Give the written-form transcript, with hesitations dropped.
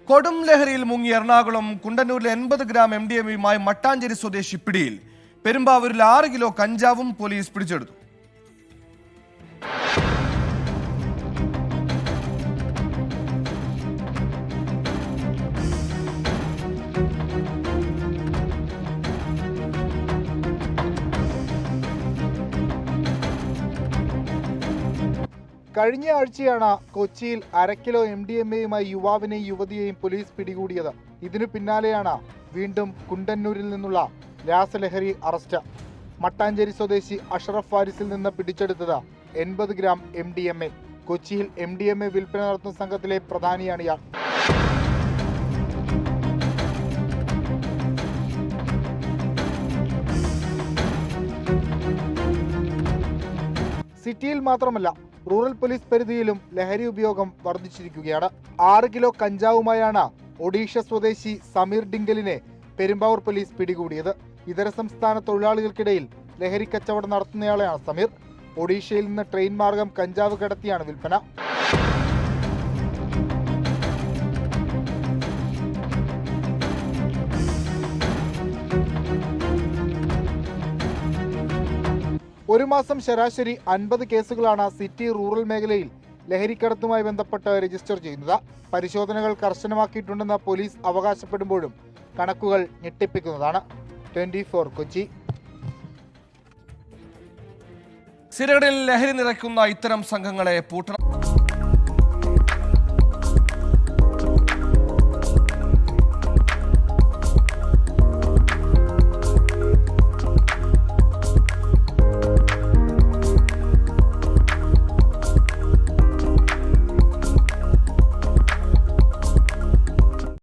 കൊടും ലഹരിയിൽ മുങ്ങി എറണാകുളം കുണ്ടന്നൂരിലെ 80 ഗ്രാം MDMA-യുമായി മട്ടാഞ്ചേരി സ്വദേശി പിടിയിൽ. പെരുമ്പാവൂരിൽ 6 കിലോ കഞ്ചാവും പോലീസ് പിടിച്ചെടുത്തു. കഴിഞ്ഞ ആഴ്ചയാണ് കൊച്ചിയിൽ 1/2 കിലോ MDMA-യുമായി യുവാവിനെയും യുവതിയെയും പോലീസ് പിടികൂടിയത്. ഇതിനു പിന്നാലെയാണ് വീണ്ടും കുണ്ടന്നൂരിൽ നിന്നുള്ള രാസലഹരി അറസ്റ്റ്. മട്ടാഞ്ചേരി സ്വദേശി അഷറഫ് ഫാരിസിൽ നിന്ന് പിടിച്ചെടുത്തത് 80 ഗ്രാം MDMA. കൊച്ചിയിൽ MDMA വിൽപ്പന നടത്തുന്ന സംഘത്തിലെ പ്രധാനിയാണ് ഇയാൾ. സിറ്റിയിൽ മാത്രമല്ല റൂറൽ പോലീസ് പരിധിയിലും ലഹരി ഉപയോഗം വർദ്ധിച്ചിരിക്കുകയാണ്. 6 കിലോ കഞ്ചാവുമായാണ് ഒഡീഷ സ്വദേശി സമീർ ഡിങ്കലിനെ പെരുമ്പാവൂർ പോലീസ് പിടികൂടിയത്. ഇതര സംസ്ഥാന തൊഴിലാളികൾക്കിടയിൽ ലഹരി കച്ചവടം നടത്തുന്നയാളെയാണ് സമീർ. ഒഡീഷയിൽ നിന്ന് ട്രെയിൻ മാർഗം കഞ്ചാവ് കടത്തിയാണ് വിൽപ്പന. ഒരു മാസം ശരാശരി 50 കേസുകളാണ് സിറ്റി റൂറൽ മേഖലയിൽ ലഹരിക്കടത്തുമായി ബന്ധപ്പെട്ട് രജിസ്റ്റർ ചെയ്യുന്നത്. പരിശോധനകൾ കർശനമാക്കിയിട്ടുണ്ടെന്ന് പോലീസ് അവകാശപ്പെടുമ്പോഴും കണക്കുകൾ ഞെട്ടിപ്പിക്കുന്നതാണ്. 24 കൊച്ചി. സിരകളിൽ ലഹരി നിറയ്ക്കുന്ന ഇത്തരം സംഘങ്ങളെ പൂട്ടണം.